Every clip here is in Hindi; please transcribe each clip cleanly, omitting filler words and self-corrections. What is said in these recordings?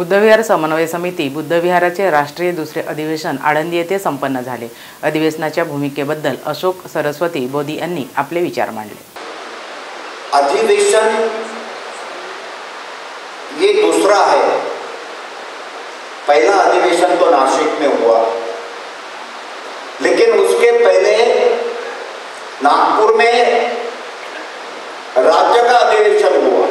बुद्धविहार समन्वय समिती बुद्धविहाराचे राष्ट्रीय दुसरे अधिवेशन आळंदी येथे संपन्न झाले। अधिवेशनाच्या भूमिकेबद्दल अशोक सरस्वती बोधी यांनी आपले विचार मांडले। अधिवेशन ये दूसरा है। पहला अधिवेशन तो नासिक में हुआ, लेकिन उसके पहले नागपुर में राज्य का अधिवेशन हुआ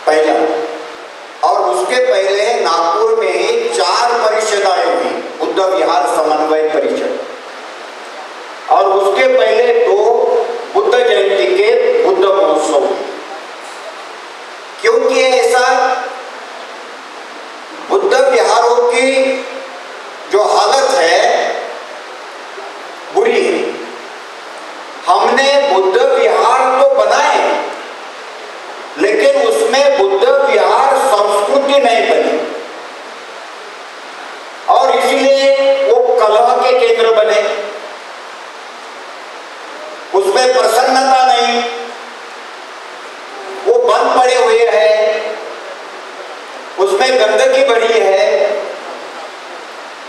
पहला, और उसके पहले नागपुर में ही 4 परिषदें हुई, बुद्ध विहार समन्वय परिषद, और उसके पहले 2 बुद्ध जयंती के बुद्ध महोत्सव। क्योंकि ऐसा बुद्ध विहारों की जो हालत है बुरी है। हमने बुद्ध विहार तो बनाए, लेकिन उसमें बुद्ध विहार संस्कृति नहीं बनी, और इसलिए वो कलह के केंद्र बने। उसमें प्रसन्नता नहीं, वो बंद पड़े हुए हैं, उसमें गंदगी बढ़ी है,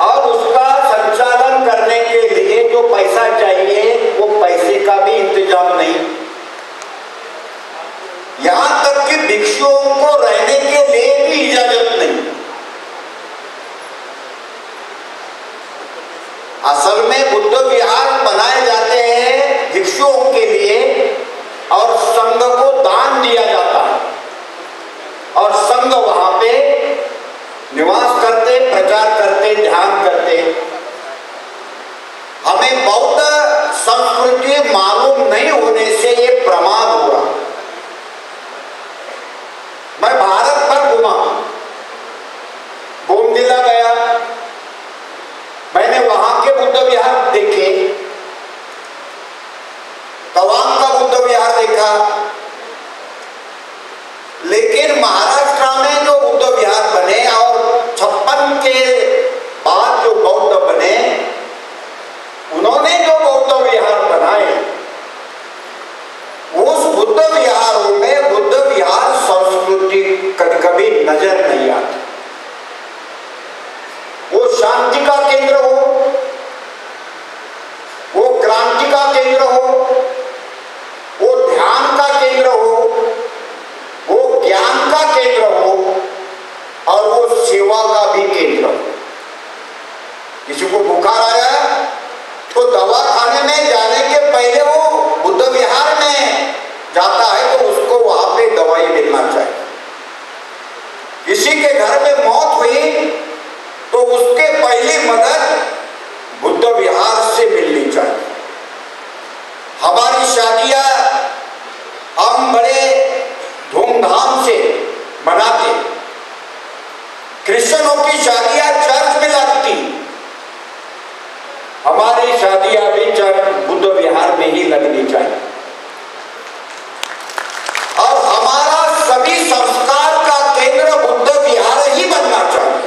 और उसका संचालन करने के लिए जो पैसा चाहिए वो पैसे का भी इंतजाम नहीं। यहां तक कि भिक्षुओं को रहने के लिए भी इजाजत नहीं। असल में बुद्ध विहार बनाए जाते हैं भिक्षुओं के लिए, और संघ को दान दिया जाता है, और संघ वहां पे निवास करते, प्रचार करते, ध्यान करते। हमें बौद्ध संस्कृति मालूम नहीं होने से ये प्रमाद हुआ। मैं भारत भर घूमा, बोमदिला गया, मैंने वहां के बुद्ध विहार देखे, तवांग का बुद्ध विहार देखा, लेकिन महाराष्ट्र में जो बुद्ध विहार बने और 56 के बाद जो बौद्ध बने, उन्होंने जो बौद्ध विहार बनाए, उस बुद्ध विहारों में बुद्ध विहार संस्कृति कभी नजर नहीं आती। वो शांति का केंद्र हो, वो क्रांति का केंद्र हो, वो ध्यान का केंद्र हो, वो ज्ञान का केंद्र हो, और वो सेवा का भी केंद्र हो। किसी को बुखार आया तो दवा खाने में जाने के पहले वो बुद्ध विहार में जाता है, तो उसको वहां पे दवाई मिलना चाहिए। किसी के घर में मौत हुई तो उसके पहली मदद बुद्ध विहार से मिलनी चाहिए। हमारी शादियां हम बड़े धूमधाम से मनाते, क्रिश्चियनों की शादियां चर्च में लगती, हमारी शादियां भी चर्च बुद्ध विहार में ही लगनी चाहिए। और हमारा सभी संस्कार का केंद्र बुद्ध विहार ही बनना चाहिए।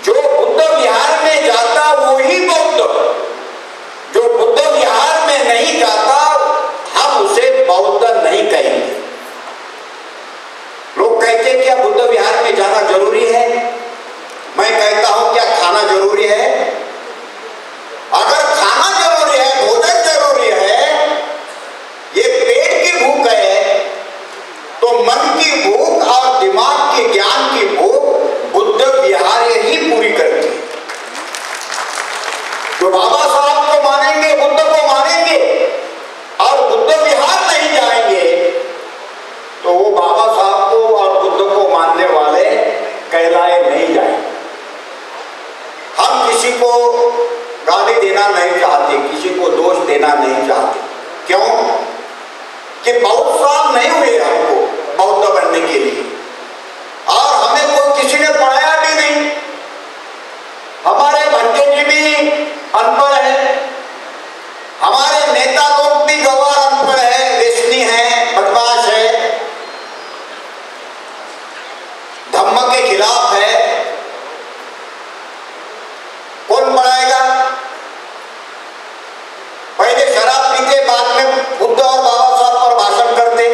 जो बुद्ध विहार में जाता वही बौद्ध, जो बुद्ध विहार में नहीं जाता हम उसे बौद्ध नहीं कहेंगे। लोग कहते हैं क्या बुद्ध विहार में जाना जरूरी है? मैं कहता हूं क्या खाना जरूरी है? अगर खाना जरूरी है, भोजन जरूरी है, ये पेट की भूख है, तो मन की भूख और दिमाग की, ज्ञान की भूख बुद्ध विहार ही पूरी करती है। जो बाबा साहब को मानेंगे, बुद्ध को मानेंगे, और बुद्ध विहार नहीं जाएंगे, तो वो बाबा साहब को और बुद्ध को मानने वाले कहलाए नहीं जाएंगे। हम किसी को गाली देना नहीं चाहते, किसी को दोष देना नहीं चाहते। क्यों? कि बहुत साल नहीं हुए हमको बौद्ध बनने के लिए, और हमें कोई किसी ने पढ़ाया भी नहीं। हमारे भंटे जी भी अनपढ़ है, हमारे नेता लोग भी गवार अनपढ़ है, व्यसनी है, बदमाश है, धम्म के खिलाफ है। कौन पढ़ाएगा? पहले शराब पीते, बाद में बुद्ध और बाबा साहब पर भाषण करते।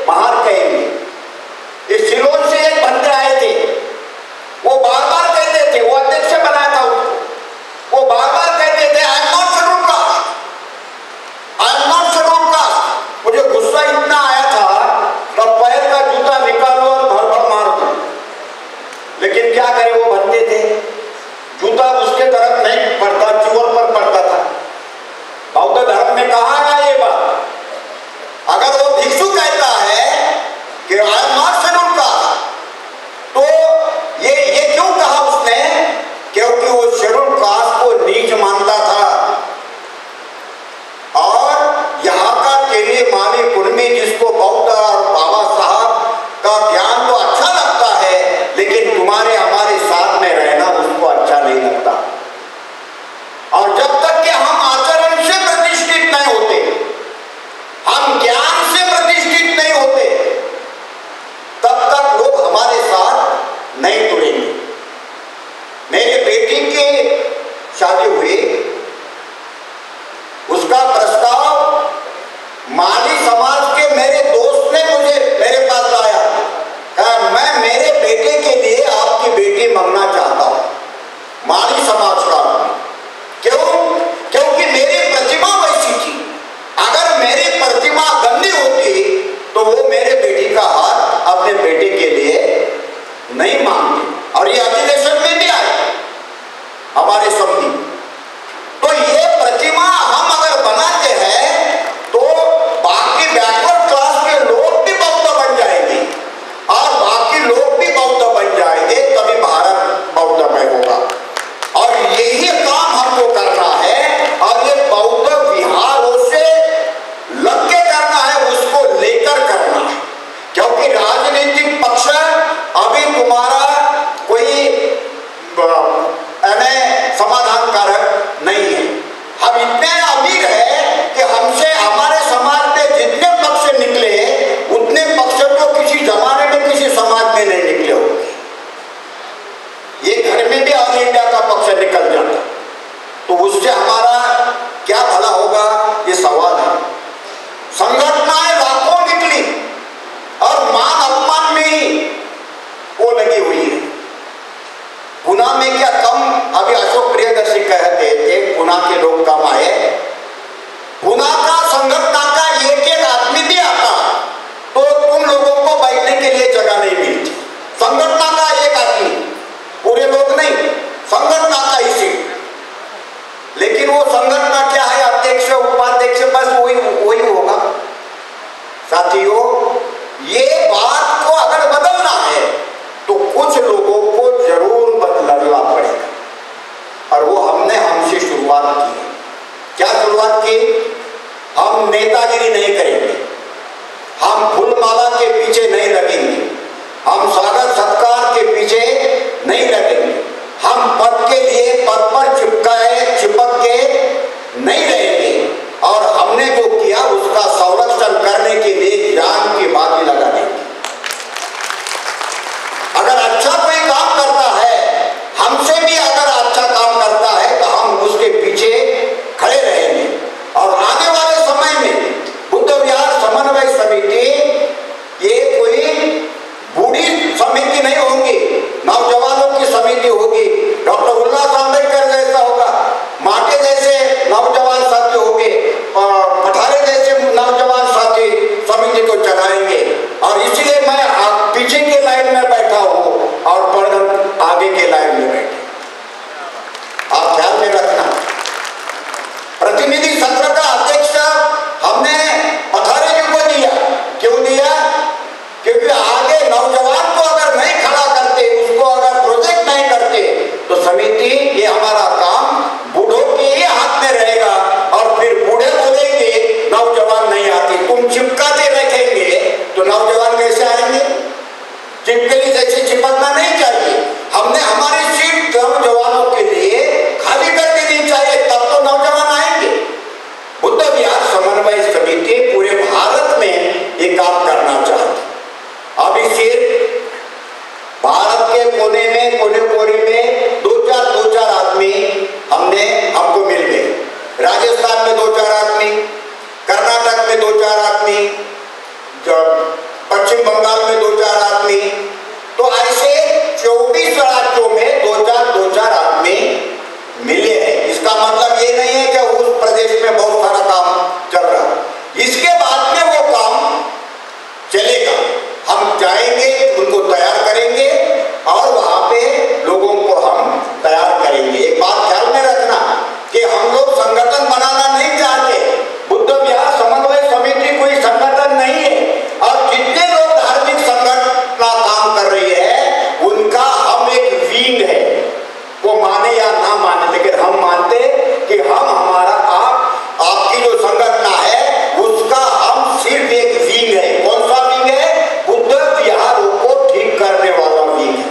महार कहेंगे। इस सिलोन से एक बंदे आए थे, वो बार बार कहते थे, वो अध्यक्ष बनाया था उसको, वो बार बार कहते थे I am not schedule caste, I am not schedule caste. मुझे गुस्सा इतना आया था तब पैर का जूता निकालो और भर भर मार दो, लेकिन क्या करे, वो बनते थे, जूता उसके तरफ नहीं पड़ता, चूर पर पड़ता था। बौद्ध धर्म में कहा है ये बात, अगर वो भिक्षु कहता है कि I am not schedule caste, तो ये क्यों कहा उसने? क्योंकि वो शेड्यूल कास्ट को नीच मानता था। और यहाँ का केले माली कुर्मी जिसको बौद्ध और बाबा साहब का ज्ञान तो अच्छा लगता है, लेकिन तुम्हारे हमारे साथ में रहना उसको अच्छा नहीं लगता। और जब तक कि हम आचरण से प्रतिष्ठित नहीं होते, हम ज्ञान से प्रतिष्ठित नहीं होते, तब तक लोग हमारे साथ नहीं जुड़ेंगे। मेरी बेटी की शादी हुई, उसका प्रस्ताव माली समाज के मेरे दोस्त ने मेरे पास लाया, कहा मैं मेरे बेटे के लिए आपकी बेटी मांगना चाहता हूं, माली समाज का। क्यों? क्योंकि मेरी प्रतिमा वैसी थी, अगर मेरी प्रतिमा गंदी होती तो वो मेरे बेटी का हाथ अपने बेटे के लिए नहीं मांगते। और ये अधिवेशन में भी आए हमारे समिति। तो ये प्रतिमा हम अगर बनाते हैं तो बाकी बैकवर्ड क्लास के लोग भी बौद्ध बन जाएंगे और बाकी लोग भी बौद्ध बन जाएंगे, तभी भारत बौद्धमय होगा। और यही काम हमको करना है, और ये बौद्ध विहारों से लग के करना है, उसको लेकर करना है। क्योंकि राजनीतिक पक्ष अभी तुम्हारा कोई समाधान कारक नहीं है। हम इतने अमीर है कि हमसे हमारे समाज में जितने पक्ष निकले उतने पक्ष तो किसी जमाने में किसी समाज में नहीं निकले होंगे। ये घर में भी ऑल इंडिया का पक्ष निकल जाता तो उससे हमारा क्या भला होगा, ये सवाल है। संगठनाएं लाखों निकली और मान अपमान में ही वो लगी हुई है। पुणे में क्या कम, अभी अशोक प्रियदर्शी कहते थे पुणे के लोग कम आए, पुणे का संगठन का एक आदमी भी आता तो तुम लोगों को बैठने के लिए जगह नहीं मिलती। संगठन का एक आदमी, पूरे लोग नहीं, संगठन का ही सीट। लेकिन वो संगठन क्या है, अध्यक्ष उपाध्यक्ष बस वही होगा। साथियों, ये बात को अगर बदलना है तो कुछ लोगों को जरूर बदलना पड़ेगा, और वो हमसे शुरुआत की। क्या शुरुआत की? हम नेतागिरी नहीं करेंगे, हम फूलमाला के पीछे नहीं लगेंगे, हम स्वागत सत्कार के पीछे नहीं लगेंगे, हम पद के लिए पद पर चिपक के नहीं रहेंगे, और हमने जो किया उसका संरक्षण करने के लिए जान की बाजी लगा देंगे। अगर अच्छा कोई काम करता है, हमसे भी अगर अच्छा काम करता है तो हम उसके पीछे खड़े रहेंगे। और आने वाले समय में बुद्ध विहार समन्वय समिति ये कोई बूढ़ी समिति नहीं होगी, नौजवानों की समिति होगी। डॉक्टर उल्लास आंबेडकर जैसा होगा, माटे जैसे नौजवान साथी होंगे, पठारे जैसे नौजवान साथी समिति को चलाएंगे। और इसलिए मैं पीछे के लाइन में बैठा हूं और पढ़कर आगे के लाइन में बैठे। आप ध्यान में रखना, प्रतिनिधि सत्र का अध्यक्ष हमने पठारे जी को दिया। क्यों दिया? क्योंकि आगे नौजवान को अगर नहीं खड़ा करते, उसको अगर प्रोजेक्ट नहीं करते तो समिति, ये हमारा काम बूढ़ों के ही हाथ में रहेगा। और फिर बूढ़े बोलेंगे नौजवान नहीं आती, तुम चिपकाते रखेंगे तो नौजवान कैसे आएंगे? चिपकली जैसे चिपकना नहीं चाहिए। हमने हमारी सीट नौजवानों के लिए खाली कर देनी चाहिए, तब तो नौजवान आएंगे। बुद्ध विहार समन्वय समिति पूरे भारत में ये काम करना चाहती। अभी सिर्फ भारत के कोने कोने में दो चार आदमी हमको मिल गए। राजस्थान में 2-4 आदमी, कर्नाटक में 2-4 आदमी, पश्चिम बंगाल में 2-4 आदमी, तो ऐसे 24 राज्यों में 2-4 आदमी मिले हैं। इसका मतलब ये नहीं है कि उस प्रदेश में बहुत सारा काम चल रहा है। इसके बाद में वो काम चलेगा, हम जाएंगे, उनको तैयार करेंगे और वहां पे लोगों को हम तैयार करेंगे। एक बात ख्याल में रखना कि हम लोग संगठन बनाना नहीं चाहते। बुद्ध विहार समन्वय समिति कोई संगठन नहीं है, और जितने लोग धार्मिक संगठन का काम कर रही है उनका हम एक विंग है। वो माने या ना माने, लेकिन हम मानते कि हम हमारा आपकी जो संगठन है उसका हम सिर्फ एक विंग है। कौन सा विंग है? बुद्ध विहारों को ठीक करने वाला विंग है।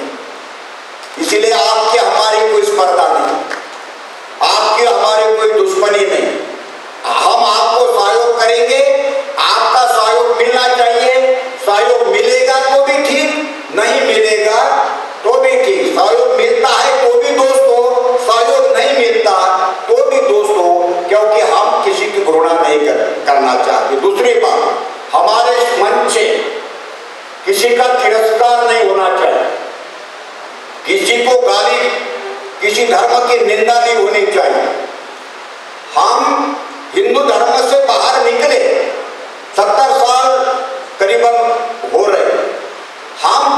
इसीलिए आपके हमारी कोई स्पर्धा नहीं, आपकी हमारी कोई दुश्मनी नहीं। हम आपको सहयोग करेंगे, आपका सहयोग मिलना चाहिए। सहयोग मिलेगा तो भी ठीक, नहीं मिलेगा तो भी ठीक। सहयोग मिलता है तो भी दोस्त हो, सहयोग नहीं मिलता तो भी दोस्त हो, क्योंकि हम किसी की घृणा नहीं करना चाहते। दूसरी बात, हमारे मंच से किसी का तिरस्कार नहीं होना चाहिए, किसी को गाली, किसी धर्म की निंदा नहीं होनी चाहिए। हम हिंदू धर्म से बाहर निकले 70 साल करीबन हो रहे, हम